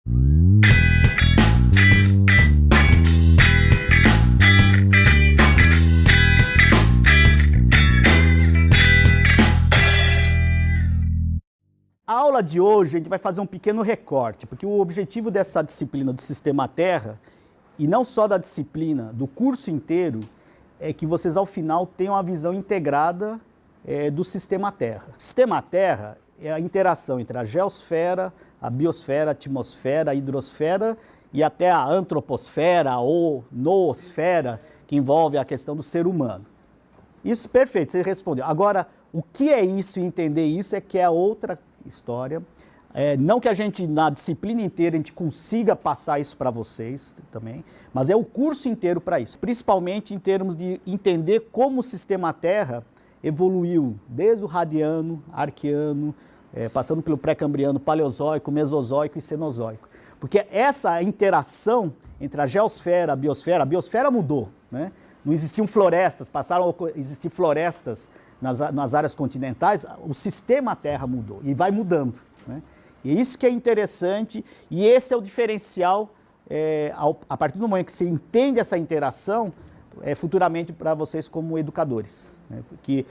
A aula de hoje a gente vai fazer um pequeno recorte, porque o objetivo dessa disciplina do Sistema Terra, e não só da disciplina, do curso inteiro, é que vocês ao final tenham a visão integrada do Sistema Terra. Sistema Terra é a interação entre a geosfera, a biosfera, a atmosfera, a hidrosfera e até a antroposfera ou noosfera, que envolve a questão do ser humano. Isso, perfeito, você respondeu. Agora, o que é isso e entender isso é que é outra história. Não que a gente, na disciplina inteira, a gente consiga passar isso para vocês também, mas é o curso inteiro para isso. Principalmente em termos de entender como o Sistema Terra evoluiu desde o Radiano, Arqueano, passando pelo Pré-Cambriano, Paleozoico, Mesozoico e Cenozoico. Porque essa interação entre a geosfera, a biosfera mudou, né? Não existiam florestas, passaram a existir florestas nas áreas continentais, o Sistema Terra mudou e vai mudando, né? E é isso que é interessante, e esse é o diferencial, a partir do momento que você entende essa interação, futuramente para vocês como educadores, né? Porque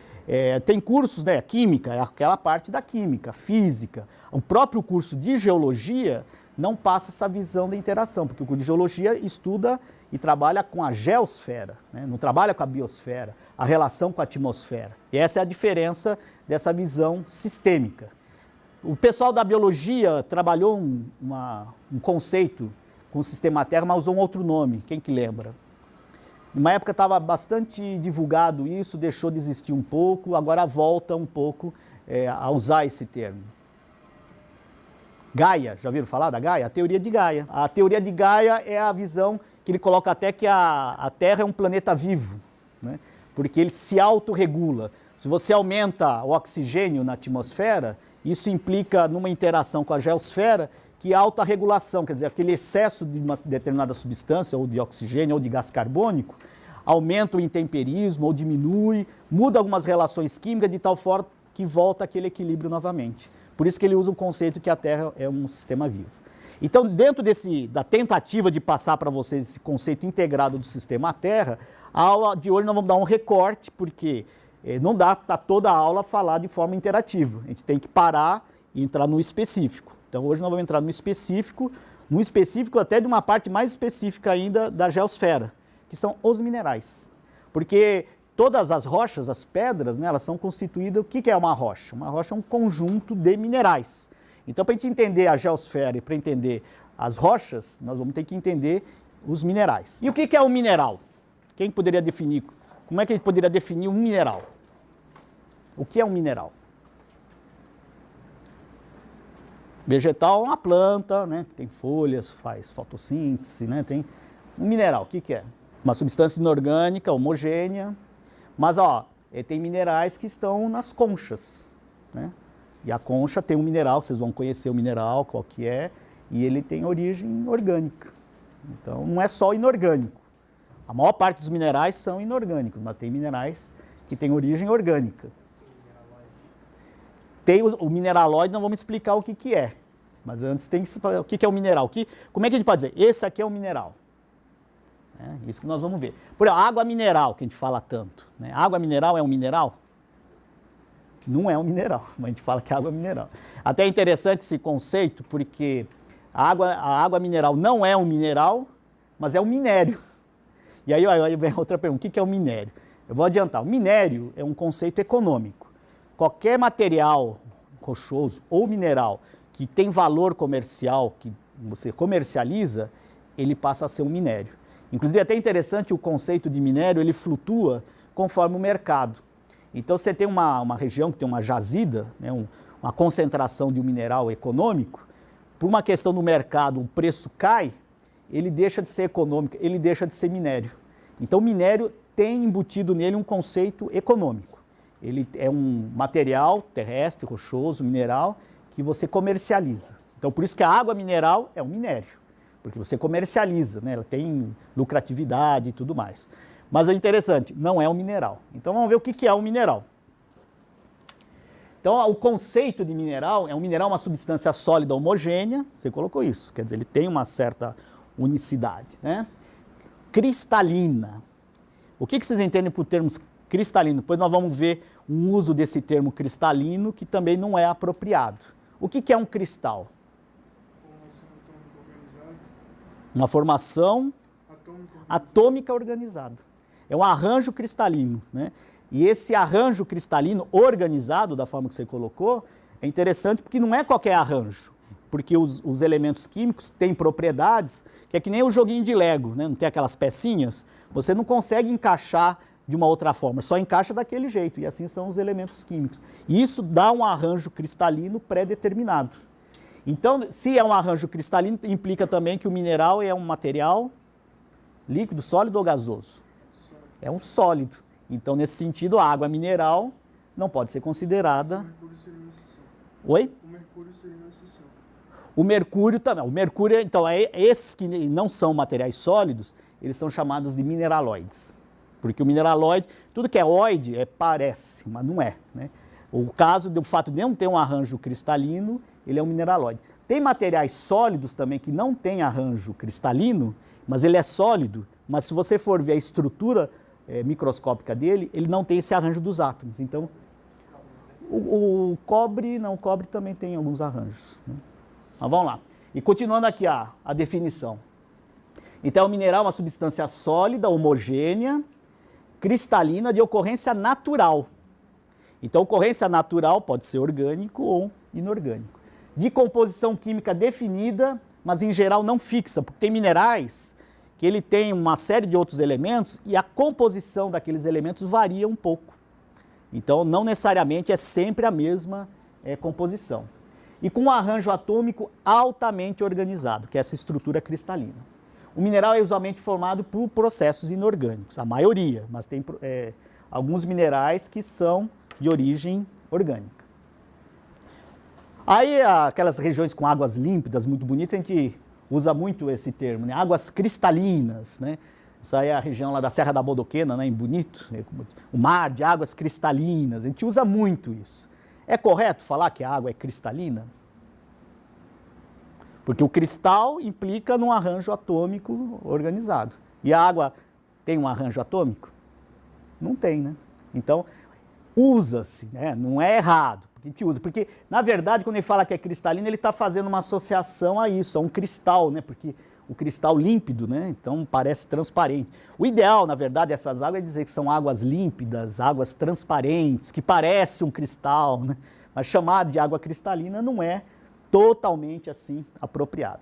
tem cursos, né, química, é aquela parte da química, física, o próprio curso de geologia não passa essa visão da interação, porque o curso de geologia estuda e trabalha com a geosfera, né? Não trabalha com a biosfera, a relação com a atmosfera. E essa é a diferença dessa visão sistêmica. O pessoal da biologia trabalhou um conceito com o Sistema Terra, mas usou um outro nome, quem que lembra? Numa época estava bastante divulgado isso, deixou de existir um pouco, agora volta um pouco a usar esse termo. Gaia, já ouviram falar da Gaia? A teoria de Gaia. A teoria de Gaia é a visão que ele coloca até que a Terra é um planeta vivo, né? Porque ele se autorregula. Se você aumenta o oxigênio na atmosfera, isso implica numa interação com a geosfera que há autorregulação, quer dizer, aquele excesso de uma determinada substância, ou de oxigênio, ou de gás carbônico, aumenta o intemperismo, ou diminui, muda algumas relações químicas de tal forma que volta aquele equilíbrio novamente. Por isso que ele usa o conceito que a Terra é um sistema vivo. Então, dentro da tentativa de passar para vocês esse conceito integrado do Sistema Terra, a aula de hoje nós vamos dar um recorte, porque não dá para toda a aula falar de forma interativa. A gente tem que parar e entrar no específico. Então, hoje nós vamos entrar no específico até de uma parte mais específica ainda da geosfera, que são os minerais. Porque todas as rochas, as pedras, né, elas são constituídas... O que é uma rocha? Uma rocha é um conjunto de minerais. Então, para a gente entender a geosfera e para entender as rochas, nós vamos ter que entender os minerais. E o que é um mineral? Quem poderia definir? Como é que a gente poderia definir um mineral? O que é um mineral? Vegetal é uma planta, né? Tem folhas, faz fotossíntese, né? Tem um mineral, o que é? Uma substância inorgânica, homogênea, mas tem minerais que estão nas conchas, né? E a concha tem um mineral, vocês vão conhecer o mineral, qual que é, e ele tem origem orgânica. Então, não é só inorgânico. A maior parte dos minerais são inorgânicos, mas tem minerais que têm origem orgânica. Tem o mineralóide, não vamos explicar o que é. Mas antes tem que explicar o que é o mineral. Como é que a gente pode dizer? Esse aqui é um mineral. Isso que nós vamos ver. Por exemplo, a água mineral, que a gente fala tanto, né? A água mineral é um mineral? Não é um mineral, mas a gente fala que é água mineral. Até é interessante esse conceito, porque a água mineral não é um mineral, mas é um minério. E aí vem outra pergunta, o que é um minério? Eu vou adiantar, o minério é um conceito econômico. Qualquer material rochoso ou mineral que tem valor comercial, que você comercializa, ele passa a ser um minério. Inclusive, é até interessante o conceito de minério, ele flutua conforme o mercado. Então, você tem uma região que tem uma jazida, né, uma concentração de um mineral econômico, por uma questão do mercado, o preço cai, ele deixa de ser econômico, ele deixa de ser minério. Então, o minério tem embutido nele um conceito econômico. Ele é um material terrestre, rochoso, mineral, que você comercializa. Então, por isso que a água mineral é um minério, porque você comercializa, né? Ela tem lucratividade e tudo mais. Mas é interessante, não é um mineral. Então, vamos ver o que é um mineral. Então, o conceito de mineral é um mineral, uma substância sólida homogênea, você colocou isso, quer dizer, ele tem uma certa unicidade, né? Cristalina. O que vocês entendem por termos cristalino? Depois nós vamos ver um uso desse termo cristalino que também não é apropriado. O que é um cristal? Uma formação atômica organizada. É um arranjo cristalino, né? E esse arranjo cristalino organizado, da forma que você colocou, é interessante porque não é qualquer arranjo. Porque os elementos químicos têm propriedades que é que nem o joguinho de Lego, né? Não tem aquelas pecinhas? Você não consegue encaixar de uma outra forma, só encaixa daquele jeito. E assim são os elementos químicos. E isso dá um arranjo cristalino pré-determinado. Então, se é um arranjo cristalino, implica também que o mineral é um material líquido, sólido ou gasoso? É um sólido. Então, nesse sentido, a água mineral não pode ser considerada... O mercúrio seria uma exceção. Oi? O mercúrio seria uma exceção. O mercúrio também. O mercúrio, então, esses que não são materiais sólidos, eles são chamados de mineraloides. Porque o mineraloide, tudo que é oide, parece, mas não é, né? O caso do fato de não ter um arranjo cristalino, ele é um mineraloide. Tem materiais sólidos também que não tem arranjo cristalino, mas ele é sólido, mas se você for ver a estrutura microscópica dele, ele não tem esse arranjo dos átomos. Então, o cobre, não, o cobre também tem alguns arranjos, né? Mas vamos lá. E continuando aqui a definição. Então, o mineral é uma substância sólida, homogênea, cristalina, de ocorrência natural. Então, ocorrência natural pode ser orgânico ou inorgânico. De composição química definida, mas em geral não fixa, porque tem minerais que ele tem uma série de outros elementos e a composição daqueles elementos varia um pouco. Então, não necessariamente é sempre a mesma composição. E com um arranjo atômico altamente organizado, que é essa estrutura cristalina. O mineral é usualmente formado por processos inorgânicos, a maioria, mas tem alguns minerais que são de origem orgânica. Aí, aquelas regiões com águas límpidas, muito bonitas, a gente usa muito esse termo, né? Águas cristalinas, né? Essa aí é a região lá da Serra da Bodoquena, né? Em Bonito, o mar de águas cristalinas, a gente usa muito isso. É correto falar que a água é cristalina? Porque o cristal implica num arranjo atômico organizado. E a água tem um arranjo atômico? Não tem, né? Então, usa-se, né? Não é errado, porque a gente usa. Porque, na verdade, quando ele fala que é cristalina, ele está fazendo uma associação a isso, a um cristal, né? Porque o cristal límpido, né? Então parece transparente. O ideal, na verdade, dessas águas é dizer que são águas límpidas, águas transparentes, que parece um cristal, né? Mas chamar de água cristalina não é totalmente assim apropriado.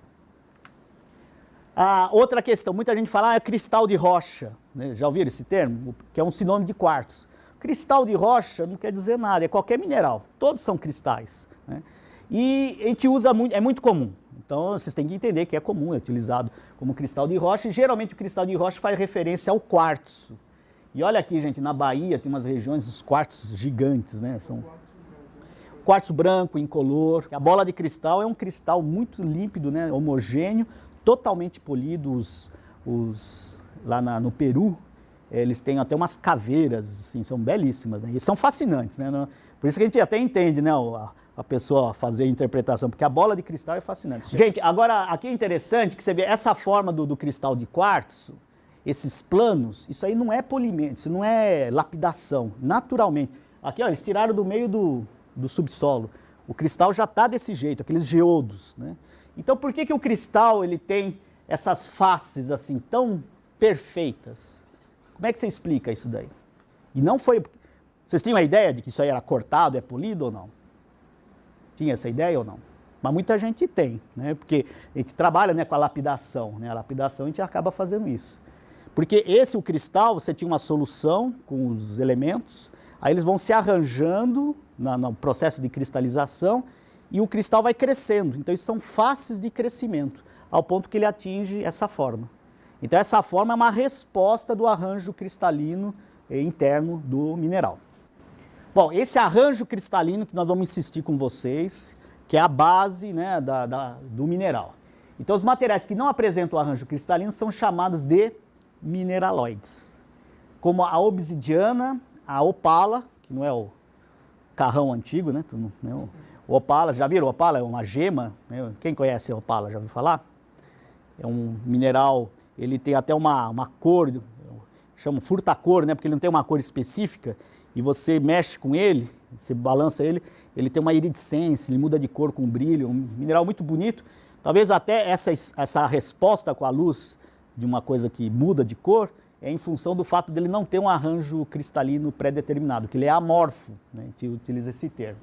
Outra questão, muita gente fala é cristal de rocha, né? Já ouviram esse termo? Que é um sinônimo de quartzo. Cristal de rocha não quer dizer nada, é qualquer mineral, todos são cristais, né? E a gente usa muito, é muito comum. Então, vocês têm que entender que é comum, é utilizado como cristal de rocha, e geralmente o cristal de rocha faz referência ao quartzo. E olha aqui, gente, na Bahia tem umas regiões dos quartzos gigantes, né? São quartzo branco, incolor. A bola de cristal é um cristal muito límpido, né? Homogêneo, totalmente polido. Lá no Peru, eles têm até umas caveiras, assim, são belíssimas, né? E são fascinantes, né? Por isso que a gente até entende, né? A pessoa fazer a interpretação, porque a bola de cristal é fascinante. Gente, agora aqui é interessante que você vê essa forma do cristal de quartzo, esses planos, isso aí não é polimento, isso não é lapidação, naturalmente. Aqui, ó, eles tiraram do meio do subsolo. O cristal já está desse jeito, aqueles geodos, né? Então, por que o cristal ele tem essas faces assim tão perfeitas? Como é que você explica isso daí? E não foi... Vocês tinham a ideia de que isso aí era cortado, é polido ou não? Tinha essa ideia ou não? Mas muita gente tem, né? Porque a gente trabalha, né, com a lapidação, né? A lapidação a gente acaba fazendo isso. Porque o cristal, você tinha uma solução com os elementos, aí eles vão se arranjando no processo de cristalização e o cristal vai crescendo. Então, isso são faces de crescimento, ao ponto que ele atinge essa forma. Então, essa forma é uma resposta do arranjo cristalino interno do mineral. Bom, esse arranjo cristalino que nós vamos insistir com vocês, que é a base, né, do mineral. Então, os materiais que não apresentam o arranjo cristalino são chamados de mineraloides, como a obsidiana, a opala, que não é carrão antigo, né? O opala, já viram? O opala é uma gema, né? Quem conhece o opala, já ouviu falar? É um mineral, ele tem até uma cor, chama furta-cor, né? Porque ele não tem uma cor específica, e você mexe com ele, você balança ele, ele tem uma iridescência, ele muda de cor com brilho, um mineral muito bonito. Talvez até essa resposta com a luz de uma coisa que muda de cor é em função do fato dele não ter um arranjo cristalino pré-determinado, que ele é amorfo, né? A gente utiliza esse termo.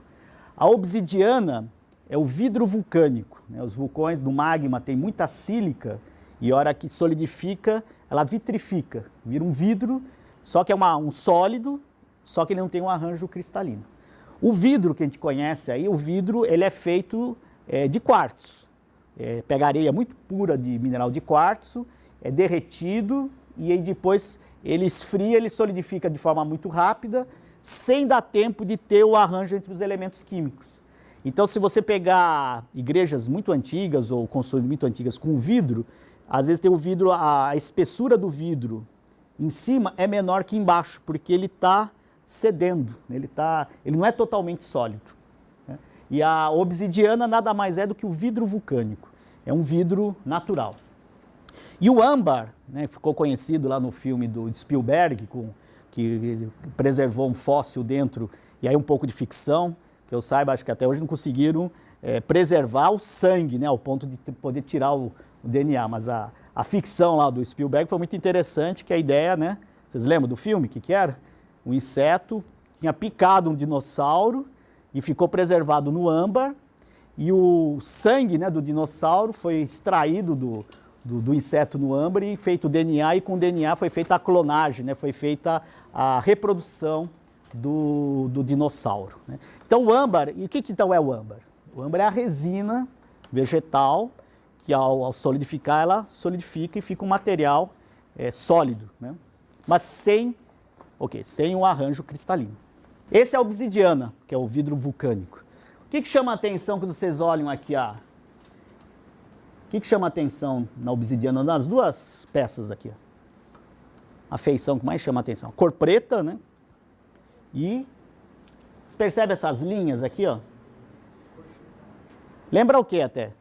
A obsidiana é o vidro vulcânico, né? Os vulcões do magma têm muita sílica e a hora que solidifica, ela vitrifica, vira um vidro, só que é um sólido, só que ele não tem um arranjo cristalino. O vidro que a gente conhece aí, o vidro, ele é feito de quartzo. Pega areia muito pura de mineral de quartzo, é derretido e aí depois ele esfria, ele solidifica de forma muito rápida, sem dar tempo de ter o arranjo entre os elementos químicos. Então, se você pegar igrejas muito antigas ou construções muito antigas com vidro, às vezes tem o vidro, a espessura do vidro em cima é menor que embaixo, porque ele está cedendo, ele não é totalmente sólido, né? E a obsidiana nada mais é do que o vidro vulcânico, é um vidro natural. E o âmbar, né, ficou conhecido lá no filme do Spielberg, que ele preservou um fóssil dentro, e aí um pouco de ficção, que eu saiba, acho que até hoje não conseguiram preservar o sangue, né, ao ponto de poder tirar o DNA, mas a ficção lá do Spielberg foi muito interessante, que a ideia, né, vocês lembram do filme, o que era? Um inseto tinha picado um dinossauro e ficou preservado no âmbar, e o sangue, né, do dinossauro foi extraído do inseto no âmbar e feito o DNA, e com o DNA foi feita a clonagem, né, foi feita a reprodução do dinossauro, né? Então o âmbar, e o que então é o âmbar? O âmbar é a resina vegetal que ao solidificar, ela solidifica e fica um material sólido, né? Mas sem um arranjo cristalino. Esse é a obsidiana, que é o vidro vulcânico. O que chama a atenção quando vocês olham aqui? O que chama a atenção na obsidiana? Nas duas peças aqui. A feição que mais chama a atenção. Cor preta, né? E você percebe essas linhas aqui, ó? Lembra o que até?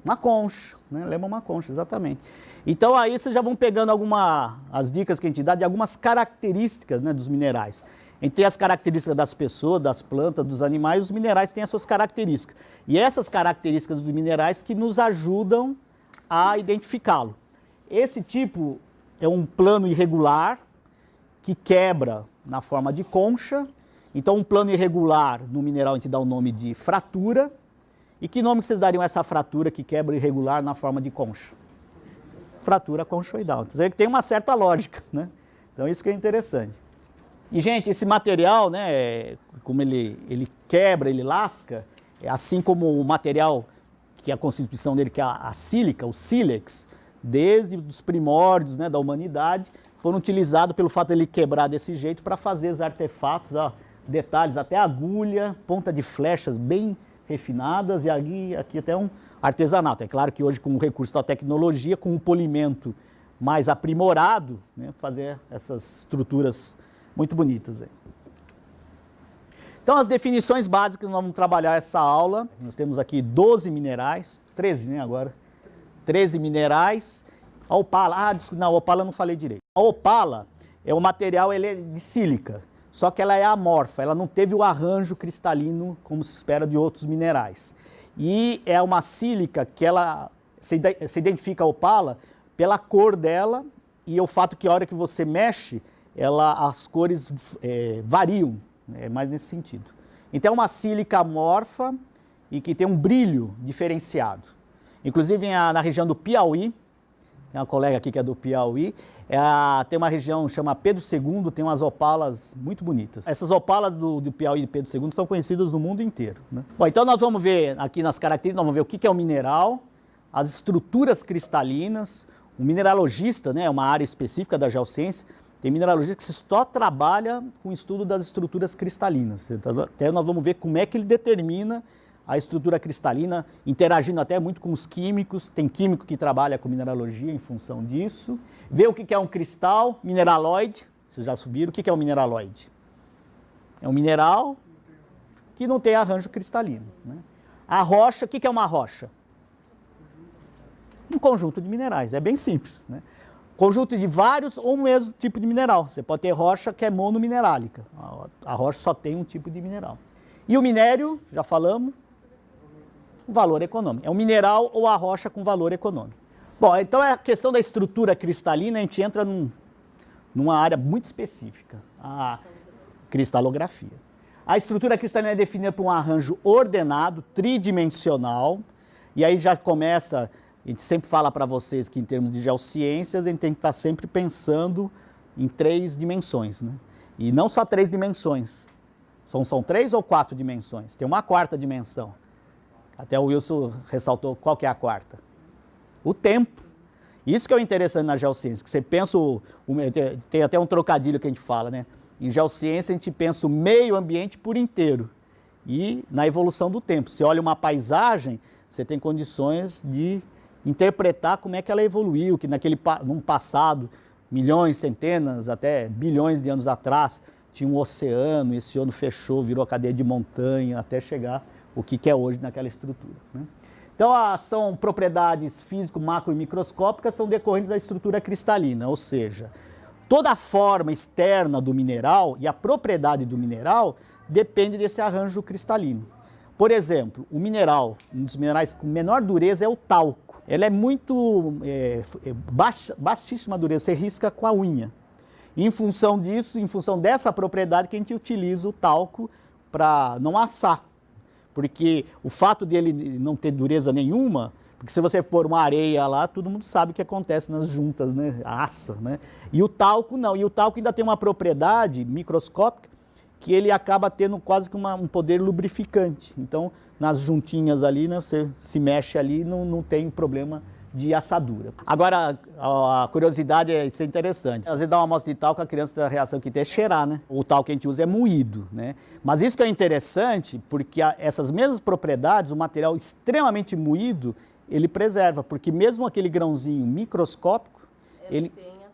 Uma concha, né? Lembra uma concha, exatamente. Então aí vocês já vão pegando as dicas que a gente dá de algumas características, né, dos minerais. A gente tem as características das pessoas, das plantas, dos animais, os minerais têm as suas características. E essas características dos minerais que nos ajudam a identificá-lo. Esse tipo é um plano irregular que quebra na forma de concha. Então um plano irregular no mineral a gente dá o nome de fratura. E que nome vocês dariam a essa fratura que quebra irregular na forma de concha? Fratura conchoidal. Quer dizer que tem uma certa lógica, né? Então isso que é interessante. E, gente, esse material, né, como ele quebra, ele lasca, assim como o material que é a constituição dele, que é a sílica, o sílex, desde os primórdios, né, da humanidade, foram utilizados pelo fato de ele quebrar desse jeito para fazer os artefatos, ó, detalhes, até agulha, ponta de flechas bem refinadas, e aqui até um artesanato. É claro que hoje, com o recurso da tecnologia, com um polimento mais aprimorado, né, fazer essas estruturas muito bonitas. Então, as definições básicas, nós vamos trabalhar essa aula. Nós temos aqui 12 minerais, 13, né, agora? 13 minerais. A opala, não, a opala eu não falei direito. A opala é um material, ele é de sílica, só que ela é amorfa, ela não teve o arranjo cristalino como se espera de outros minerais. E é uma sílica que você identifica a opala pela cor dela e o fato que a hora que você mexe, as cores variam, é mais nesse sentido. Então é uma sílica amorfa e que tem um brilho diferenciado. Inclusive na região do Piauí, tem uma colega aqui que é do Piauí, tem uma região chama Pedro II, tem umas opalas muito bonitas. Essas opalas do Piauí e Pedro II são conhecidas no mundo inteiro, né? Bom, então nós vamos ver aqui nas características, nós vamos ver o que é o mineral, as estruturas cristalinas. O mineralogista, né, é uma área específica da geociência. Tem mineralogista que só trabalha com o estudo das estruturas cristalinas. Então, até nós vamos ver como é que ele determina a estrutura cristalina, interagindo até muito com os químicos. Tem químico que trabalha com mineralogia em função disso. Ver o que é um cristal, mineraloide. Vocês já subiram. O que é um mineraloide? É um mineral que não tem arranjo cristalino, né? A rocha, o que é uma rocha? Um conjunto de minerais, é bem simples, né? Conjunto de vários ou o mesmo tipo de mineral. Você pode ter rocha que é monominerálica. A rocha só tem um tipo de mineral. E o minério, já falamos, o valor econômico. É um mineral ou a rocha com valor econômico. Bom, então a questão da estrutura cristalina, a gente entra numa área muito específica, a cristalografia. A estrutura cristalina é definida por um arranjo ordenado, tridimensional, e aí já começa... A gente sempre fala para vocês que em termos de geociências a gente tem que estar sempre pensando em 3 dimensões, né? E não só 3 dimensões, são 3 ou 4 dimensões, tem uma 4ª dimensão. Até o Wilson ressaltou qual que é a 4ª. O tempo. Isso que é o interessante na geociência, que você pensa, tem até um trocadilho que a gente fala, né? Em geociência a gente pensa o meio ambiente por inteiro e na evolução do tempo. Você olha uma paisagem, você tem condições de interpretar como é que ela evoluiu, que num passado, milhões, centenas, até bilhões de anos atrás, tinha um oceano, esse oceano fechou, virou cadeia de montanha, até chegar o que é hoje naquela estrutura, né? Então, são propriedades físico, macro e microscópicas, são decorrentes da estrutura cristalina, ou seja, toda a forma externa do mineral e a propriedade do mineral depende desse arranjo cristalino. Por exemplo, o mineral, um dos minerais com menor dureza é o talco. Ela é muito baixíssima dureza, você risca com a unha. E em função disso, em função dessa propriedade que a gente utiliza o talco para não assar. Porque o fato dele não ter dureza nenhuma, porque se você pôr uma areia lá, todo mundo sabe o que acontece nas juntas, né? Assa, né? E o talco não, e o talco ainda tem uma propriedade microscópica que ele acaba tendo quase que um poder lubrificante. Então, nas juntinhas ali, né, você se mexe ali, não tem problema de assadura. Agora, a curiosidade é isso, é interessante. Às vezes dá uma amostra de talco, a criança, a reação que tem é cheirar, né? O talco que a gente usa é moído, né? Mas isso que é interessante, porque essas mesmas propriedades, o material extremamente moído, ele preserva, porque mesmo aquele grãozinho microscópico, ele tem a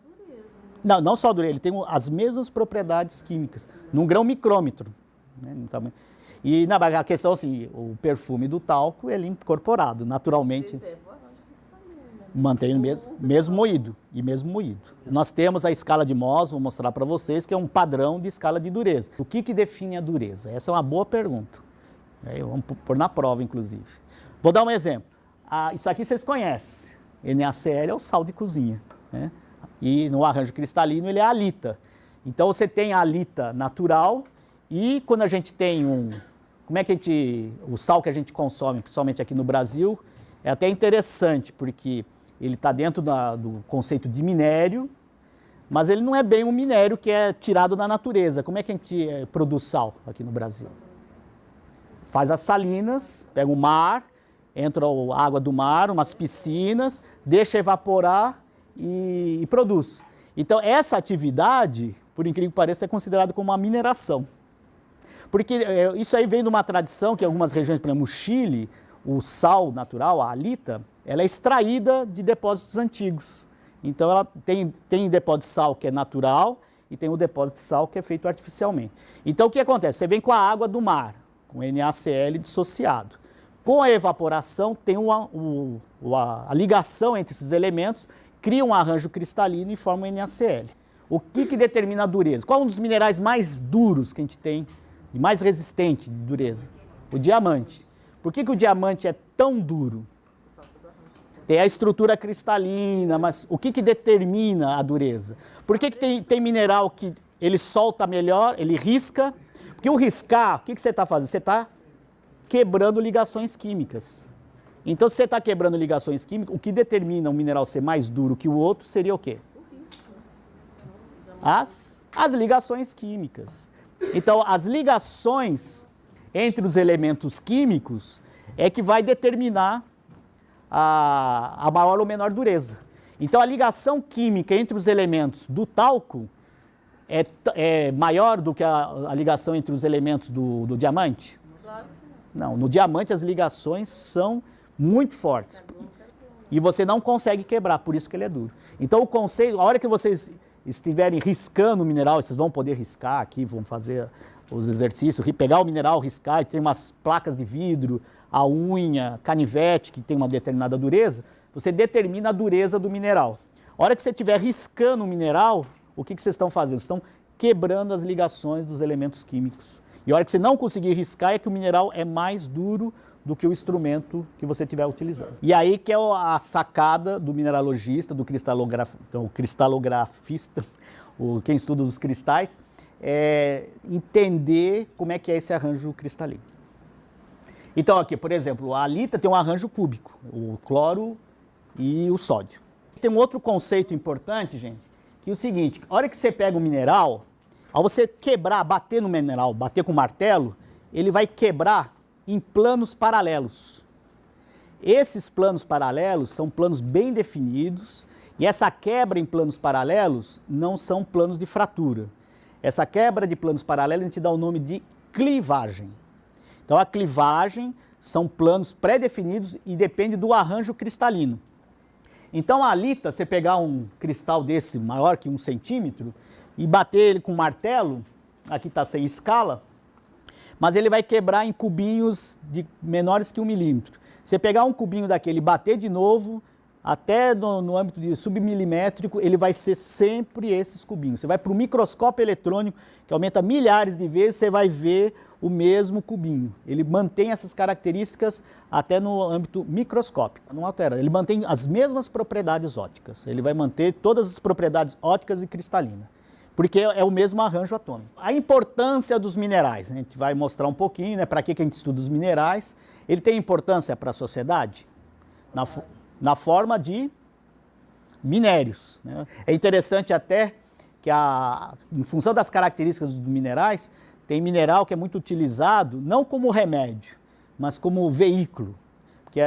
dureza. Não só a dureza, ele tem as mesmas propriedades químicas, num grão micrômetro, né? E a questão assim, o perfume do talco, ele é incorporado naturalmente. Mantém mesmo moído, e mesmo moído. Nós temos a escala de Mohs, vou mostrar para vocês, que é um padrão de escala de dureza. O que define a dureza? Essa é uma boa pergunta. Vamos pôr na prova, inclusive. Vou dar um exemplo. Isso aqui vocês conhecem. NaCl é o sal de cozinha, né? E no arranjo cristalino ele é a halita. Então você tem a halita natural e quando a gente tem o sal que a gente consome, principalmente aqui no Brasil, é até interessante, porque ele está dentro do conceito de minério, mas ele não é bem um minério que é tirado da natureza. Como é que a gente produz sal aqui no Brasil? Faz as salinas, pega o mar, entra a água do mar, umas piscinas, deixa evaporar e produz. Então essa atividade, por incrível que pareça, é considerada como uma mineração. Porque isso aí vem de uma tradição que em algumas regiões, por exemplo, o Chile, o sal natural, a halita, ela é extraída de depósitos antigos. Então ela tem depósito de sal que é natural e tem o depósito de sal que é feito artificialmente. Então o que acontece? Você vem com a água do mar, com NaCl dissociado. Com a evaporação tem a ligação entre esses elementos, cria um arranjo cristalino e forma o NaCl. O que determina a dureza? Qual é um dos minerais mais duros que a gente tem, mais resistente de dureza? O diamante. Por que o diamante é tão duro? Tem a estrutura cristalina, mas o que determina a dureza? Por que tem mineral que ele solta melhor, ele risca? Porque o riscar, o que você está fazendo? Você está quebrando ligações químicas. Então, se você está quebrando ligações químicas, o que determina um mineral ser mais duro que o outro seria o quê? As ligações químicas. Então, as ligações entre os elementos químicos é que vai determinar a maior ou menor dureza. Então, a ligação química entre os elementos do talco é maior do que a ligação entre os elementos do diamante? Claro. Não, no diamante as ligações são muito fortes. E você não consegue quebrar, por isso que ele é duro. Então, o conceito, a hora que vocês estiverem riscando o mineral, vocês vão poder riscar aqui, vão fazer os exercícios, pegar o mineral, riscar, tem umas placas de vidro, a unha, canivete, que tem uma determinada dureza, você determina a dureza do mineral. A hora que você estiver riscando o mineral, o que vocês estão fazendo? Vocês estão quebrando as ligações dos elementos químicos. E a hora que você não conseguir riscar é que o mineral é mais duro do que o instrumento que você estiver utilizando. E aí que é a sacada do mineralogista, do cristalografista, quem estuda os cristais, é entender como é que é esse arranjo cristalino. Então aqui, por exemplo, a halita tem um arranjo cúbico, o cloro e o sódio. Tem um outro conceito importante, gente, que é o seguinte: a hora que você pega um mineral, ao você quebrar, bater no mineral, bater com martelo, ele vai quebrar em planos paralelos. Esses planos paralelos são planos bem definidos, e essa quebra em planos paralelos não são planos de fratura. Essa quebra de planos paralelos a gente dá o nome de clivagem. Então a clivagem são planos pré-definidos e depende do arranjo cristalino. Então a halita, você pegar um cristal desse maior que 1 centímetro e bater ele com um martelo, aqui está sem escala, mas ele vai quebrar em cubinhos menores que 1 milímetro. Você pegar um cubinho daquele e bater de novo, até no âmbito de submilimétrico, ele vai ser sempre esses cubinhos. Você vai para o microscópio eletrônico, que aumenta milhares de vezes, você vai ver o mesmo cubinho. Ele mantém essas características até no âmbito microscópico, não altera. Ele mantém as mesmas propriedades ópticas, ele vai manter todas as propriedades ópticas e cristalinas, porque é o mesmo arranjo atômico. A importância dos minerais, a gente vai mostrar um pouquinho, né, para que a gente estuda os minerais. Ele tem importância para a sociedade na forma de minérios, né? É interessante até que, em função das características dos minerais, tem mineral que é muito utilizado, não como remédio, mas como veículo, que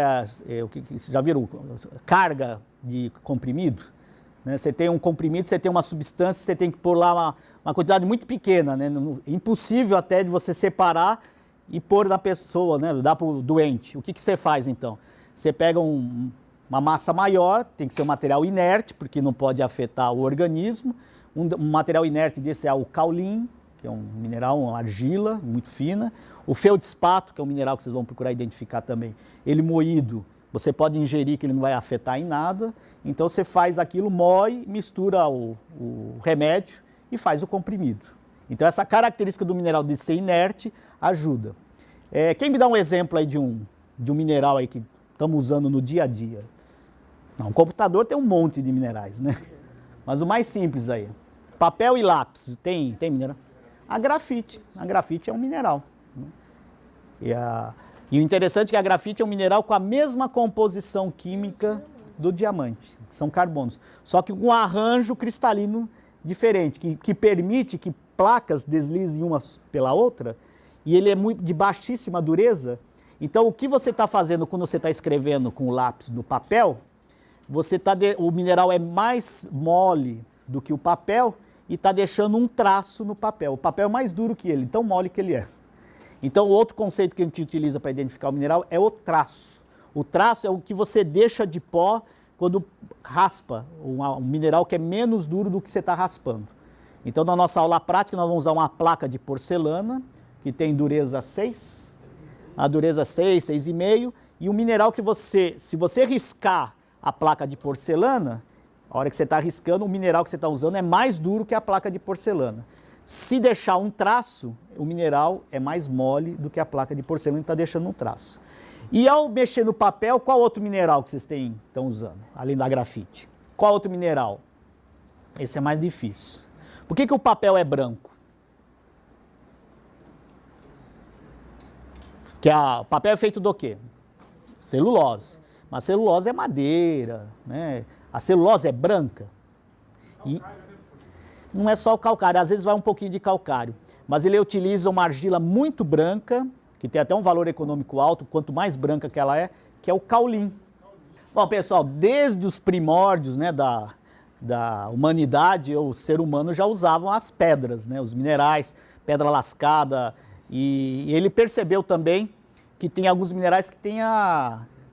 vocês já viram, carga de comprimido? Né? Você tem um comprimido, você tem uma substância, você tem que pôr lá uma quantidade muito pequena, né? Impossível até de você separar e pôr na pessoa, né? Dar para o doente. O que você faz então? Você pega uma massa maior, tem que ser um material inerte, porque não pode afetar o organismo. Um material inerte desse é o caulim, que é um mineral, uma argila muito fina. O feldspato, que é um mineral que vocês vão procurar identificar também, ele moído, você pode ingerir que ele não vai afetar em nada. Então você faz aquilo, moe, mistura o remédio e faz o comprimido. Então essa característica do mineral de ser inerte ajuda. Quem me dá um exemplo aí de um mineral aí que estamos usando no dia a dia? Não, um computador tem um monte de minerais, né? Mas o mais simples aí, papel e lápis, tem mineral? A grafite é um mineral. Né? E o interessante é que a grafite é um mineral com a mesma composição química do diamante, são carbonos, só que com um arranjo cristalino diferente, que permite que placas deslizem uma pela outra, e ele é de baixíssima dureza. Então o que você está fazendo quando você está escrevendo com o lápis no papel, o mineral é mais mole do que o papel e está deixando um traço no papel. O papel é mais duro que ele, tão mole que ele é. Então o outro conceito que a gente utiliza para identificar o mineral é o traço. O traço é o que você deixa de pó quando raspa um mineral que é menos duro do que você está raspando. Então na nossa aula prática nós vamos usar uma placa de porcelana que tem dureza 6, a dureza 6, 6,5, e o mineral que se você riscar a placa de porcelana, a hora que você está riscando, o mineral que você está usando é mais duro que a placa de porcelana. Se deixar um traço, o mineral é mais mole do que a placa de porcelana, está deixando um traço. E ao mexer no papel, qual outro mineral que vocês estão usando, além da grafite? Qual outro mineral? Esse é mais difícil. Por que o papel é branco? O papel é feito do quê? Celulose. Mas a celulose é madeira, né? A celulose é branca. E não é só o calcário, às vezes vai um pouquinho de calcário. Mas ele utiliza uma argila muito branca, que tem até um valor econômico alto, quanto mais branca que ela é, que é o caulim. Bom, pessoal, desde os primórdios, né, da humanidade, o ser humano já usavam as pedras, né, os minerais, pedra lascada, e ele percebeu também que tem alguns minerais que têm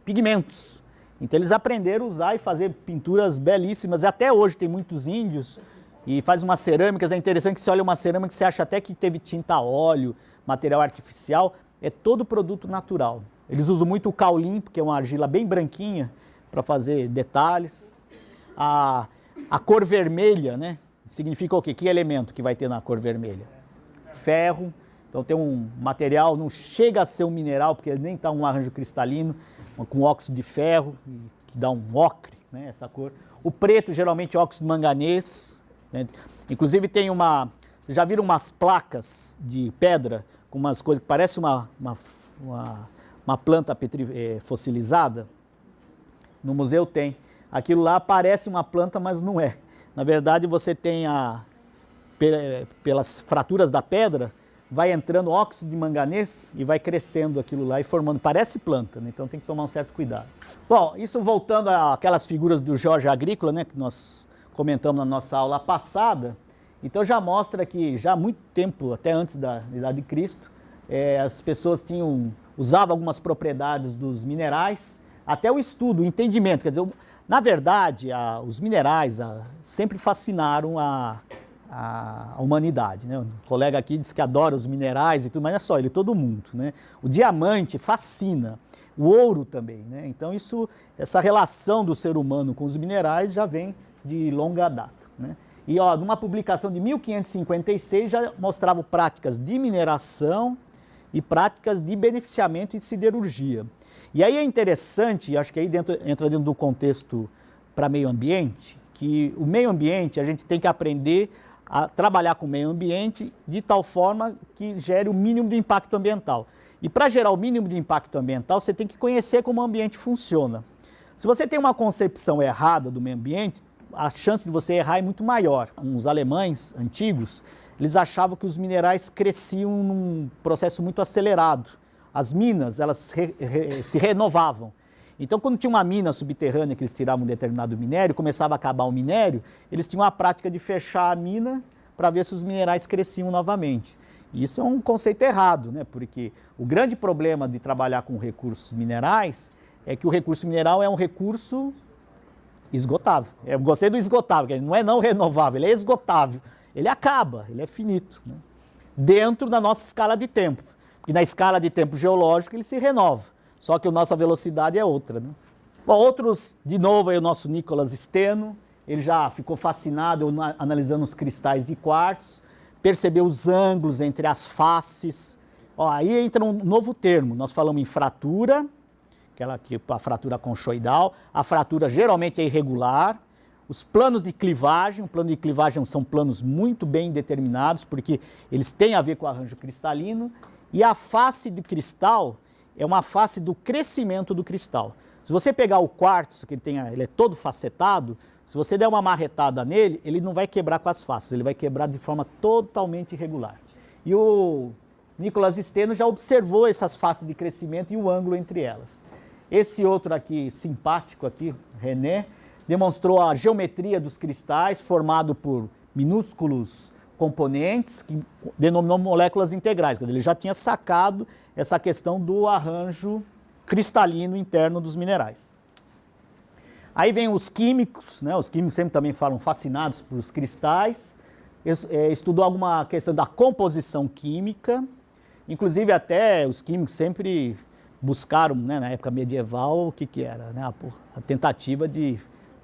pigmentos. Então eles aprenderam a usar e fazer pinturas belíssimas. Até hoje tem muitos índios e faz umas cerâmicas. É interessante que você olha uma cerâmica que você acha até que teve tinta a óleo, material artificial. É todo produto natural. Eles usam muito o caulim, porque é uma argila bem branquinha, para fazer detalhes. A cor vermelha, né? Significa o quê? Que elemento que vai ter na cor vermelha? Ferro. Então tem um material, não chega a ser um mineral, porque ele nem está um arranjo cristalino, com óxido de ferro, que dá um ocre, né? Essa cor. O preto, geralmente, é óxido de manganês. Né? Inclusive tem já viram umas placas de pedra, com umas coisas que parecem uma planta fossilizada? No museu tem. Aquilo lá parece uma planta, mas não é. Na verdade, você tem pelas fraturas da pedra, vai entrando óxido de manganês e vai crescendo aquilo lá e formando, parece planta, né? Então tem que tomar um certo cuidado. Bom, isso voltando àquelas figuras do Jorge Agrícola, né, que nós comentamos na nossa aula passada, então já mostra que já há muito tempo, até antes da Idade de Cristo, as pessoas usavam algumas propriedades dos minerais, até o estudo, o entendimento, quer dizer, na verdade, os minerais sempre fascinaram a humanidade, né? O colega aqui diz que adora os minerais e tudo, mas não é só ele, todo mundo, né? O diamante fascina, o ouro também, né? Então essa relação do ser humano com os minerais já vem de longa data, né? E numa publicação de 1556 já mostrava práticas de mineração e práticas de beneficiamento e de siderurgia. E aí é interessante, acho que aí entra dentro do contexto para meio ambiente, que o meio ambiente a gente tem que aprender a trabalhar com o meio ambiente de tal forma que gere o mínimo de impacto ambiental. E para gerar o mínimo de impacto ambiental, você tem que conhecer como o ambiente funciona. Se você tem uma concepção errada do meio ambiente, a chance de você errar é muito maior. Os alemães antigos, eles achavam que os minerais cresciam num processo muito acelerado. As minas, elas se renovavam. Então, quando tinha uma mina subterrânea que eles tiravam um determinado minério, começava a acabar o minério, eles tinham a prática de fechar a mina para ver se os minerais cresciam novamente. E isso é um conceito errado, né? Porque o grande problema de trabalhar com recursos minerais é que o recurso mineral é um recurso esgotável. Eu gostei do esgotável, que ele não é não renovável, ele é esgotável. Ele acaba, ele é finito, né? Dentro da nossa escala de tempo. Porque na escala de tempo geológico ele se renova. Só que a nossa velocidade é outra, né? Bom, outros, de novo, aí o nosso Nicolas Steno, ele já ficou fascinado analisando os cristais de quartzo, percebeu os ângulos entre as faces. Aí entra um novo termo, nós falamos em fratura, a fratura conchoidal, a fratura geralmente é irregular, os planos de clivagem, o plano de clivagem são planos muito bem determinados, porque eles têm a ver com o arranjo cristalino, e a face de cristal é uma face do crescimento do cristal. Se você pegar o quartzo, que ele é todo facetado, se você der uma marretada nele, ele não vai quebrar com as faces, ele vai quebrar de forma totalmente irregular. E o Nicolas Steno já observou essas faces de crescimento e o ângulo entre elas. Esse outro aqui, simpático aqui, René, demonstrou a geometria dos cristais formado por minúsculos componentes que denominou moléculas integrais. Ele já tinha sacado essa questão do arranjo cristalino interno dos minerais. Aí vem os químicos, né? Os químicos sempre também falam fascinados por os cristais. Estudou alguma questão da composição química, inclusive até os químicos sempre buscaram, né, na época medieval, o que era, né? A tentativa de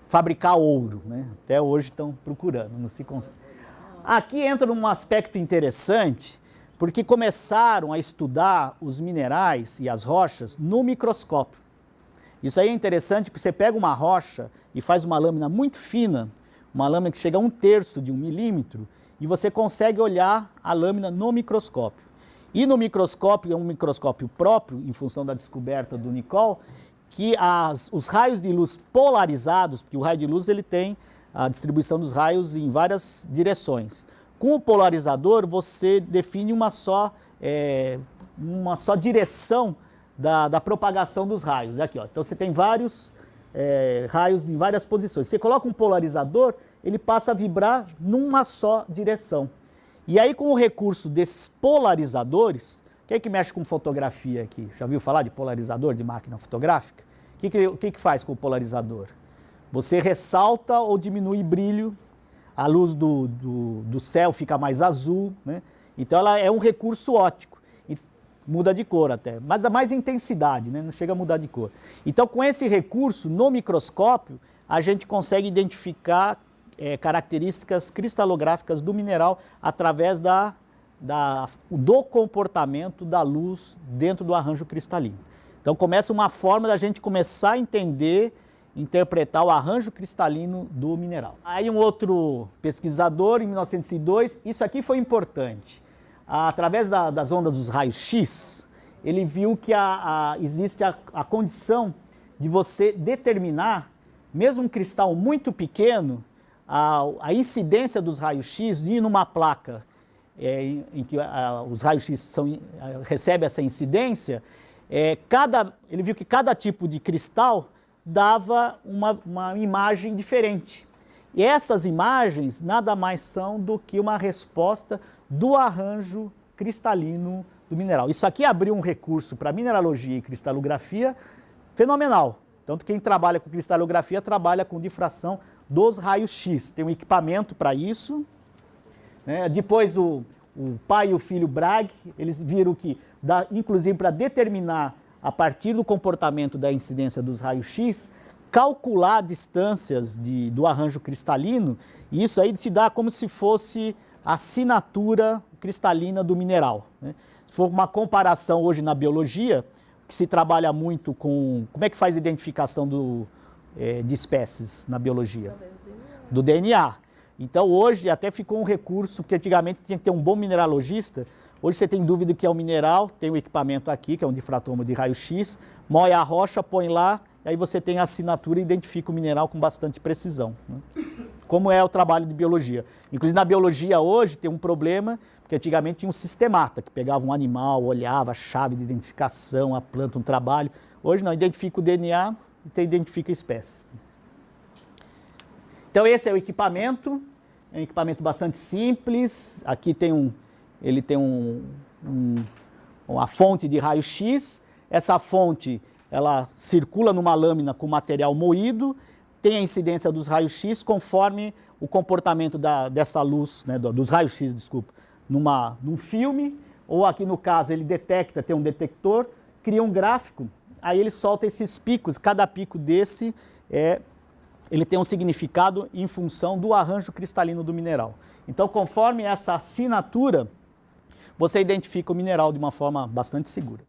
fabricar ouro, né? Até hoje estão procurando, não se consegue. Aqui entra um aspecto interessante, porque começaram a estudar os minerais e as rochas no microscópio. Isso aí é interessante, porque você pega uma rocha e faz uma lâmina muito fina, uma lâmina que chega a 1/3 de 1 milímetro, e você consegue olhar a lâmina no microscópio. E no microscópio, é um microscópio próprio, em função da descoberta do Nicole, que os raios de luz polarizados, porque o raio de luz ele tem a distribuição dos raios em várias direções. Com o polarizador, você define uma só direção da propagação dos raios. Aqui, então você tem vários raios em várias posições. Você coloca um polarizador, ele passa a vibrar numa só direção. E aí, com o recurso desses polarizadores, quem é que mexe com fotografia aqui? Já ouviu falar de polarizador de máquina fotográfica? O que faz com o polarizador? Você ressalta ou diminui brilho a luz do céu fica mais azul, né? Então ela é um recurso óptico, e muda de cor até, mas a mais intensidade, né? Não chega a mudar de cor. Então com esse recurso, no microscópio, a gente consegue identificar características cristalográficas do mineral através do comportamento da luz dentro do arranjo cristalino. Então começa uma forma da gente começar a entender, interpretar o arranjo cristalino do mineral. Aí um outro pesquisador, em 1902, isso aqui foi importante. Através das ondas dos raios X, ele viu que existe a condição de você determinar, mesmo um cristal muito pequeno, a incidência dos raios X de ir numa placa em que os raios X recebem essa incidência, ele viu que cada tipo de cristal dava uma imagem diferente. E essas imagens nada mais são do que uma resposta do arranjo cristalino do mineral. Isso aqui abriu um recurso para mineralogia e cristalografia fenomenal. Tanto quem trabalha com cristalografia trabalha com difração dos raios X. Tem um equipamento para isso, né? Depois o pai e o filho Bragg, eles viram que, inclusive para determinar a partir do comportamento da incidência dos raios X, calcular distâncias do arranjo cristalino, e isso aí te dá como se fosse a assinatura cristalina do mineral, né? Se for uma comparação hoje na biologia, que se trabalha muito com... Como é que faz a identificação de espécies na biologia? Do DNA. Então hoje até ficou um recurso, porque antigamente tinha que ter um bom mineralogista. Hoje você tem dúvida do que é o mineral, tem o equipamento aqui, que é um difratômetro de raio-x, moe a rocha, põe lá, e aí você tem a assinatura e identifica o mineral com bastante precisão, né? Como é o trabalho de biologia. Inclusive na biologia hoje tem um problema, porque antigamente tinha um sistemata, que pegava um animal, olhava a chave de identificação, a planta, um trabalho. Hoje não, identifica o DNA e identifica a espécie. Então esse é o equipamento, é um equipamento bastante simples. Aqui tem ele tem uma fonte de raio-x. Essa fonte, ela circula numa lâmina com material moído, tem a incidência dos raios-x conforme o comportamento dessa luz, né, dos raios-x, desculpa, num filme, ou aqui no caso ele detecta, tem um detector, cria um gráfico, aí ele solta esses picos, cada pico desse ele tem um significado em função do arranjo cristalino do mineral. Então, conforme essa assinatura, você identifica o mineral de uma forma bastante segura.